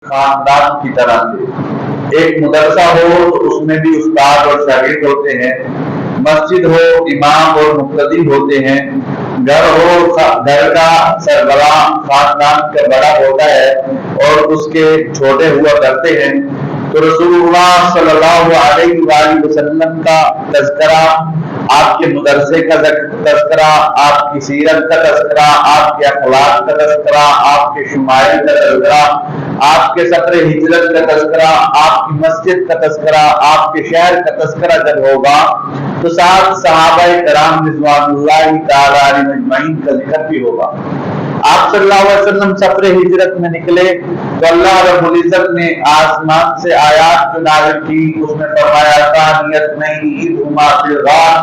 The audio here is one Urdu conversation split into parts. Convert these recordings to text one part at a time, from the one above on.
خاندان کی طرح تھے۔ ایک مدرسہ ہو تو اس میں بھی استاد اور شاگرد ہوتے ہیں، مسجد ہو امام اور مقتدی ہوتے ہیں، گھر ہو گھر کا سربراہ خاندان کا بڑا ہوتا ہے اور اس کے چھوٹے ہوا کرتے ہیں۔ تو رسول اللہ صلی اللہ علیہ وآلہ وسلم کا تذکرہ، آپ کے مدرسے کا تذکرہ، آپ کی سیرت کا تذکرہ، آپ کے اخلاق کا تذکرہ، آپ کے شمائل کا تذکرہ، آپ کے سفر ہجرت کا تذکرہ، آپ کی مسجد کا تذکرہ، آپ کے شہر کا تذکرہ جب ہوگا تو ساتھ صحابہ کرام رضوان اللہ تعالی علیہم اجمعین کا ذکر بھی ہوگا۔ آپ صلی اللہ علیہ وسلم سفر ہجرت میں نکلے تو اللہ رب العزت نے آسمان سے آیات جو نازل کی، اس میں فرمایا ثانیۃ اثنین اذ ہما فی الغار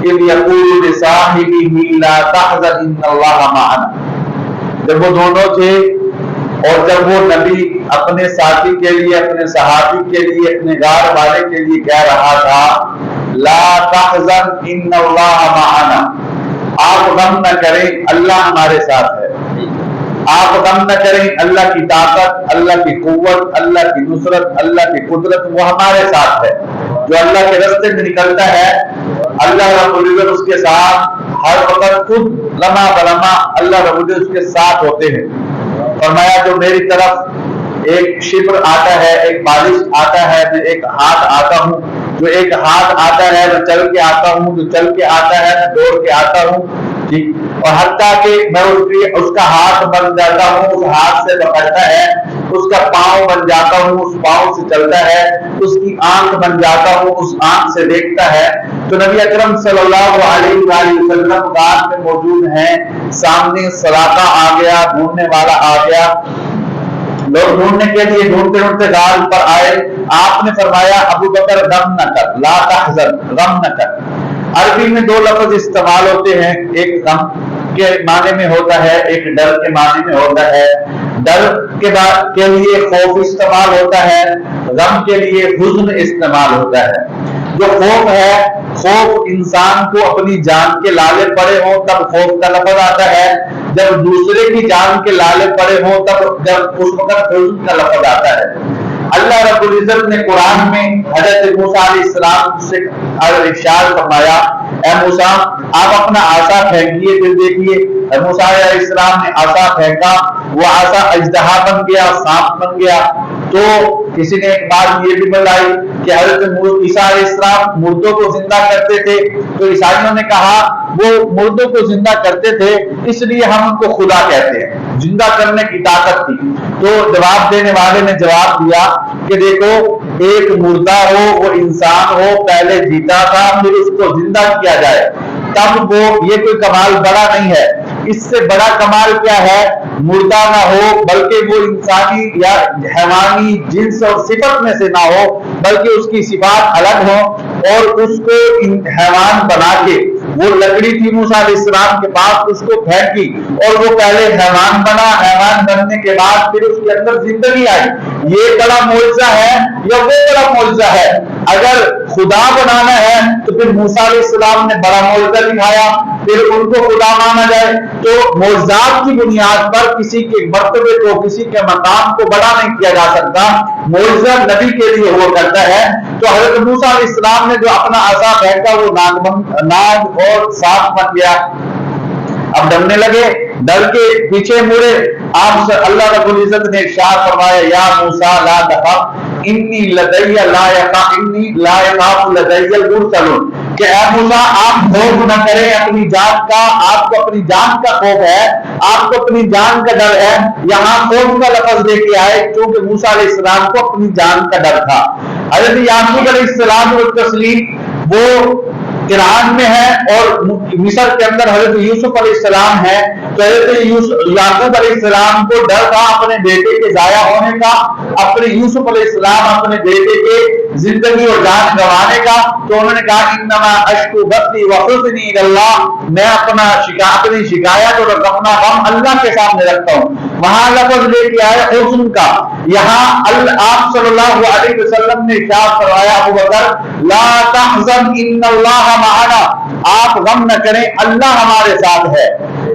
اذ یقول لصاحبہ لا تحزن ان اللہ معنا۔ جب وہ دونوں تھے اور جب وہ نبی اپنے ساتھی کے لیے، اپنے صحابی کے لیے، اپنے غار والے کے لیے کہہ رہا تھا لا تحزن ان اللہ معنا، آپ غم نہ کریں اللہ ہمارے ساتھ ہے، آپ غم نہ کریں اللہ کی طاقت، اللہ کی قوت، اللہ کی نصرت، اللہ کی قدرت وہ ہمارے ساتھ ہے۔ جو اللہ کے راستے میں نکلتا ہے اللہ رب العزت اس کے ساتھ ہر وقت خود لمحہ بلمحہ اللہ رب العزت اس کے ساتھ ہوتے ہیں۔ فرمایا جو میری طرف ایک شبر آتا ہے، ایک بارش آتا ہے، میں ایک ہاتھ آتا ہوں، جو ایک ہاتھ آتا ہے میں چل کے آتا ہوں، جو چل کے آتا ہے میں دوڑ کے آتا ہوں، ٹھیک، اور حتیٰ کہ میں اس کا ہاتھ بن جاتا ہوں، اس ہاتھ سے پکڑتا ہے، اس کا پاؤں بن جاتا ہوں، اس پاؤں سے چلتا ہے، اس کی آنکھ بن جاتا ہوں، اس آنکھ سے دیکھتا ہے۔ تو نبی اکرم صلی اللہ علیہ وآلہ وسلم غار میں موجود ہیں، سامنے سراقہ آ گیا، ڈھونڈنے والا آ گیا، لوگ ڈھونڈنے کے لیے ڈھونڈتے ڈھونڈتے غار پر آئے۔ آپ نے فرمایا ابو بکر غم نہ کر، لا تحزن، غم نہ کر۔ عربی میں دو لفظ استعمال ہوتے ہیں، ایک غم کے معنی میں ہوتا ہے، ایک ڈر کے معنی میں ہوتا ہے۔ ڈر کے لیے خوف استعمال ہوتا ہے، غم کے لیے حزن استعمال ہوتا ہے۔ جو خوف ہے، خوف انسان کو اپنی جان کے لالے پڑے ہوں تب خوف کا لفظ آتا ہے، جب دوسرے کی جان کے لالے پڑے ہوں تب جب اس وقت حزن کا لفظ آتا ہے۔ اللہ رب العزت نے قرآن میں حضرت موسیٰ علیہ السلام سے ارشاد فرمایا اے موسیٰ آپ اپنا عصا پھینکیے، پھر دیکھیے موسیٰ علیہ السلام نے عصا پھینکا، وہ عصا اژدہا بن گیا، سانپ بن گیا۔ تو کسی نے ایک بات یہ بھی بتائی کہ حضرت عیسیٰ علیہ السلام مردوں کو زندہ کرتے تھے، تو عیسائیوں نے کہا وہ مردوں کو زندہ کرتے تھے اس لیے ہم ان کو خدا کہتے ہیں، زندہ کرنے کی طاقت تھی۔ تو جواب دینے والے نے جواب دیا کہ دیکھو ایک مردہ ہو، وہ انسان ہو، پہلے جیتا تھا پھر اس کو زندہ کیا جائے، تب وہ یہ کوئی کمال بڑا نہیں ہے۔ اس سے بڑا کمال کیا ہے، مردہ نہ ہو بلکہ وہ انسانی یا حیوانی جنس اور صفت میں سے نہ ہو بلکہ اس کی صفات الگ ہو، اور اس کو حیوان بنا کے وہ لکڑی تھی موسیٰ علیہ السلام کے پاس، اس کو پھینکی اور وہ پہلے حیوان بنا، حیوان بننے کے بعد پھر اس کے اندر زندگی آئی۔ یہ بڑا معجزہ ہے یا وہ بڑا معجزہ ہے؟ اگر خدا بنانا ہے تو پھر موسیٰ علیہ السلام نے بڑا معجزہ دکھایا، پھر ان کو خدا مانا جائے تو معجزات کی بنیاد پر کسی کے مرتبے کو، کسی کے مقام کو بڑا نہیں کیا جا سکتا۔ معجزہ نبی کے لیے ہوا کرتا ہے۔ تو حضرت موسیٰ علیہ السلام نے جو اپنا عصا پھینکا وہ ناگ اور سانپ بن گیا۔ اب ڈرنے لگے، ڈر کے پیچھے مڑے، آپ سے اللہ رب العزت نے ارشاد فرمایا یا موسیٰ لا تخف انی لدی لا یخاف لدی المرسلون، کہ اے موسیٰ آپ خوف نہ کریں اپنی جان کا، آپ کو اپنی جان کا خوف ہے، آپ کو اپنی جان کا ڈر ہے۔ یہاں خوف کا لفظ لے کے آئے کیونکہ موسیٰ علیہ السلام کو اپنی جان کا ڈر تھا۔ حضرت یعقوب علیہ السلام والتسلیم وہ ایران میں ہے اور مصر کے اندر حضرت یوسف علیہ السلام ہے، تو حضرت یعقوب علیہ السلام کو ڈر تھا اپنے بیٹے کے ضائع ہونے کا، اپنے یوسف علیہ السلام اپنے بیٹے کے زندگی اور جان گنوانے کا۔ تو انہوں نے کہا انما اشکو بثی وحزنی الی اللہ، میں اپنی شکایت اور اپنا غم اللہ کے سامنے رکھتا ہوں۔ وہاں لفظ لے کے آئے حزن کا، یہاں آپ صلی اللہ علیہ وسلم نے ارشاد فرمایا ابو بکر لا تحزن ان اللہ معنا، آپ غم نہ کریں اللہ ہمارے ساتھ ہے۔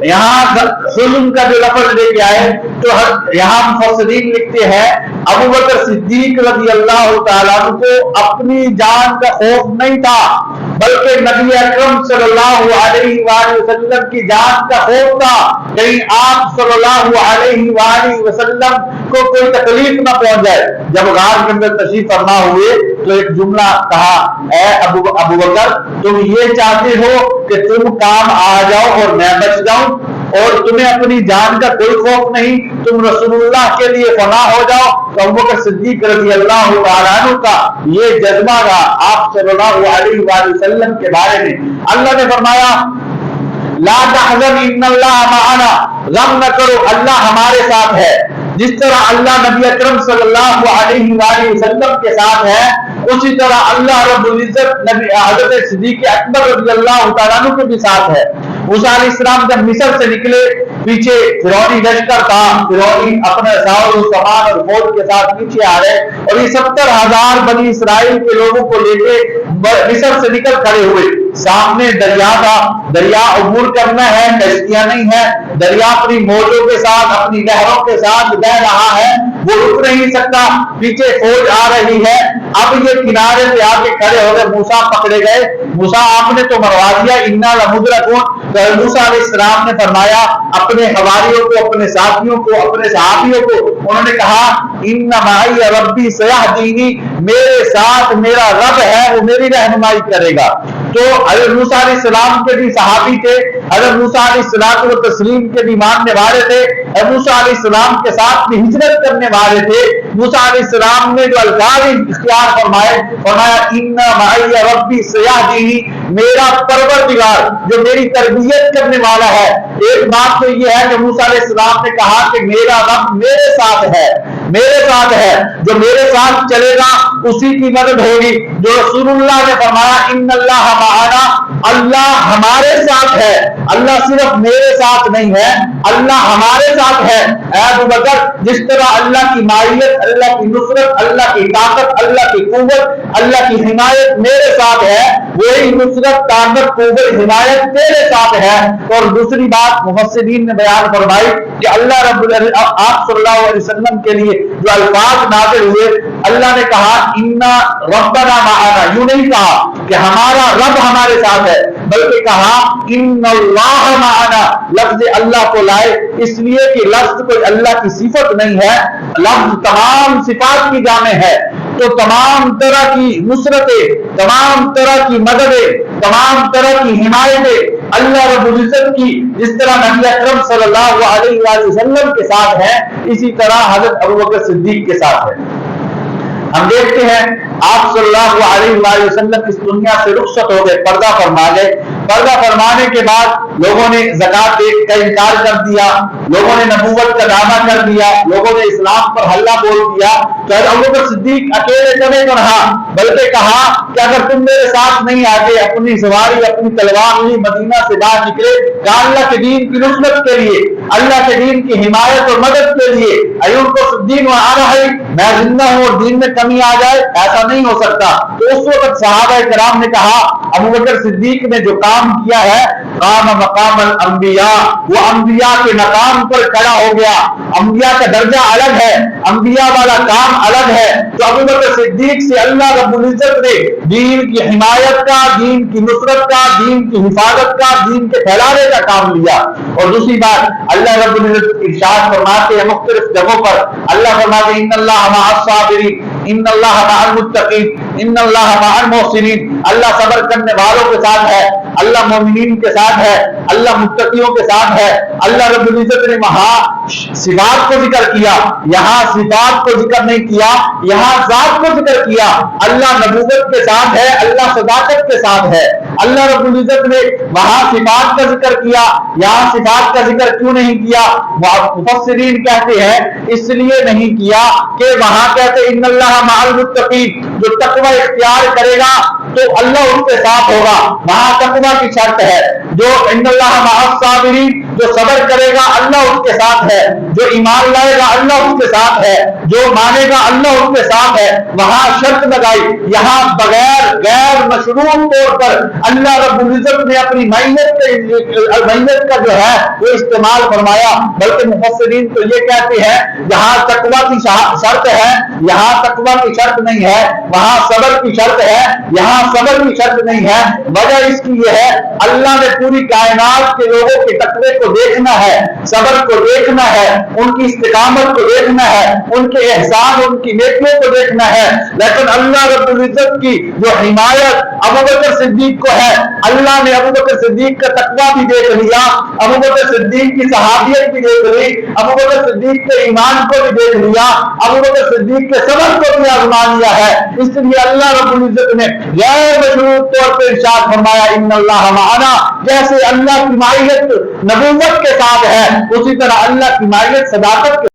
یہاں ظلم کا جو لفظ لے کے آئے تو یہاں مفسرین لکھتے ہیں ابو بکر صدیق رضی اللہ تعالیٰ عنہ کو اپنی جان کا خوف نہیں تھا، بلکہ نبی اکرم صلی اللہ علیہ وآلہ وسلم کی جان کا خوف تھا، کہیں آپ صلی اللہ علیہ وآلہ وسلم کو کوئی تکلیف نہ پہنچ جائے۔ جب غار کے اندر تشریف فرما ہوئے تو ایک جملہ کہا، اے ابو بکر تم یہ چاہتے ہو کہ تم کام آ جاؤ اور میں بچ جاؤں، اور تمہیں اپنی جان کا کوئی خوف نہیں، تم رسول اللہ کے لیے فنا ہو جاؤ۔ تو ابو بکر صدیق رضی اللہ تعالیٰ عنہ کا یہ جذبہ تھا آپ صلی اللہ علیہ وآلہ وسلم کے بارے میں۔ اللہ نے فرمایا لا تحزن ان اللہ معنا، غم نہ کرو اللہ ہمارے ساتھ ہے۔ جس طرح اللہ نبی اکرم صلی اللہ علیہ وآلہ وسلم کے ساتھ ہے، اسی طرح اللہ رب العزت نبی حضرت صدیق اکبر رضی اللہ تعالیٰ عنہ کے بھی ساتھ ہے۔ موسیٰ علیہ السلام جب مصر سے نکلے، پیچھے فرعونی لشکر تھا، فرعونی اپنے ساؤ سامان اور فوج کے ساتھ پیچھے آ رہے، اور یہ 70,000 بنی اسرائیل کے لوگوں کو لے کے مصر سے نکل کھڑے ہوئے۔ سامنے دریا تھا، دریا عبور کرنا ہے، کشتیاں نہیں ہے، دریا اپنی موجوں کے ساتھ اپنی لہروں کے ساتھ بہ رہا ہے، وہ رک نہیں سکتا، پیچھے فوج آ رہی ہے۔ اب یہ کنارے پہ آ کے کھڑے ہو گئے، موسیٰ پکڑے گئے، موسیٰ آپ نے تو مروا دیا، انا لمدرکون۔ موسیٰ علیہ السلام نے فرمایا اپنے حواریوں کو، اپنے ساتھیوں کو، اپنے صحابیوں کو، انہوں نے کہا ان معی ربی سیہدینی، میرے ساتھ میرا رب ہے، وہ میری رہنمائی کرے گا۔ تو حضرت موسیٰ علیہ السلام کے بھی صحابی تھے، حضرت موسیٰ علیہ السلام کو تسلیم کے بھی ماننے والے تھے، حضرت موسیٰ علیہ السلام کے ساتھ بھی ہجرت کرنے والے تھے۔ موسیٰ علیہ السلام نے جو الفاظ اختیار فرمایا ان معی ربی سیہدینی، میرا پروردگار جو میری تربیت کرنے والا ہے۔ ایک بات تو یہ ہے کہ موسیٰ علیہ السلام نے کہا کہ میرا رب میرے ساتھ ہے، میرے ساتھ ہے، جو میرے ساتھ چلے گا اسی کی مدد ہوگی۔ جو رسول اللہ نے فرمایا ان اللہ معنا، اللہ ہمارے ساتھ ہے، اللہ صرف میرے ساتھ نہیں ہے، اللہ ہمارے ساتھ ہے۔ اے ابو بکر، جس طرح اللہ کی معیت، اللہ کی نصرت، اللہ کی طاقت، اللہ کی قوت، اللہ کی حمایت میرے ساتھ ہے، وہی نصرت، طاقت، قوت، حمایت تیرے ساتھ ہے۔ اور دوسری بات مفسرین نے بیان فرمائی کہ اللہ رب العزت آپ صلی اللہ علیہ وسلم کے لیے جو الفاظ نازل ہوئے، اللہ نے کہا انا ربنا معنا، یوں نہیں کہا کہ ہمارا رب ہمارے ساتھ ہے، بلکہ کہا ان اللہ معنا، لفظ اللہ کو لائے اس لیے کہ لفظ کوئی اللہ کی صفت نہیں ہے، لفظ تمام صفات کی جامع ہے۔ تو تمام طرح کی نصرتیں، تمام طرح کی مددیں، تمام طرح کی حمایتیں اللہ رب العزت کی جس طرح نبی اکرم صلی اللہ علیہ وآلہ وسلم کے ساتھ ہے، اسی طرح حضرت ابوبکر صدیق کے ساتھ ہے۔ ہم دیکھتے ہیں آپ صلی اللہ علیہ وآلہ وسلم اس دنیا سے رخصت ہو گئے، پردہ فرما گئے۔ پردہ فرمانے کے بعد لوگوں نے زکات کا انکار کر دیا، لوگوں نے نبوت کا دعویٰ کر دیا، لوگوں نے اسلام پر حلہ بول دیا۔ تو ابوبکر صدیق اکیلے چلے تو رہا، بلکہ کہا کہ اگر تم میرے ساتھ نہیں آتے، اپنی سواری اپنی تلوار لی مدینہ سے باہر نکلے کہ اللہ کے دین کی نصرت کے لیے، اللہ کے دین کی حمایت اور مدد کے لیے، ایوب کو الدین و آرہی، میں زندہ ہوں اور دین میں کمی آ جائے، ایسا نہیں ہو سکتا۔ تو اس وقت صحابہ کرام نے کہا ابوبکر صدیق نے جو کام کیا ہے قام مقام الانبیاء، وہ انبیاء کے مقام پر کھڑا ہو گیا۔ انبیاء کا درجہ الگ ہے، انبیاء والا کام الگ ہے۔ تو ابوبکر صدیق سے اللہ رب العزت نے دین کی حمایت کا، دین کی نصرت کا، دین کی حفاظت کا، دین کے پھیلانے کا کام لیا۔ اور دوسری بات اللہ رب العزت ارشاد فرماتے ہیں مختلف جگہوں پر، اللہ فرماتے ہیں ان اللہ مع الصابرین، ان اللہ مع المتقین، ان اللہ مع المحسنین، اللہ صبر کرنے والوں کے ساتھ ہے، اللہ مومنین کے ساتھ ہے، اللہ متقیوں کے ساتھ ہے۔ اللہ رب العزت نے وہاں صفات کو ذکر کیا، یہاں صفات کو ذکر نہیں کیا، یہاں ذات کو ذکر کیا۔ اللہ نبوت کے ساتھ ہے، اللہ صداقت کے ساتھ ہے۔ اللہ رب العزت نے وہاں صفات کا ذکر کیا، یہاں صفات کا ذکر کیوں نہیں کیا؟ مفسرین کہتے ہیں اس لیے نہیں کیا کہ وہاں کہتے ان اللہ مع المتقین، جو تقوی اختیار کرے گا تو اللہ اس کے ساتھ ہوگا، وہاں تقوی کی شرط ہے۔ جو ان اللہ مع الصابرین، جو صبر کرے گا اللہ اس کے ساتھ ہے، جو ایمان لائے گا اللہ اس کے ساتھ ہے، جو مانے گا اللہ اس کے ساتھ ہے، وہاں شرط لگائی۔ یہاں بغیر غیر مشروط طور پر اللہ رب العزت نے اپنی معیت کا جو ہے وہ استعمال فرمایا، بلکہ مفسرین تو یہ کہتے ہیں یہاں تقوی کی شرط ہے، یہاں تقوی کی شرط نہیں ہے، وہاں صبر کی شرط ہے، یہاں صبر کی شرط نہیں ہے۔ وجہ اس کی یہ ہے اللہ نے پوری کائنات کے لوگوں کے تقوی کو دیکھنا ہے، صبر کو دیکھنا ہے، ان کی استقامت کو دیکھنا ہے، ان کے احسان ان کی نیکیوں کو دیکھنا ہے، لیکن اللہ رب العزت کی جو حمایت ابوبکر صدیق کو ہے، اللہ نے ابوبکر صدیق کا تقوی بھی دیکھ لیا، ابوبکر صدیق کی صحابیت بھی دیکھ لی، ابوبکر صدیق کے ایمان کو بھی دیکھ لیا، ابوبکر صدیق کے صبر کو بھی آزما لیا ہے۔ اس لیے اللہ رب العزت نے غیر مشروط طور پر ارشاد فرمایا ان اللہ معنا، جیسے اللہ کی معیت نبوت کے ساتھ ہے اسی طرح اللہ کی معیت صداقت کے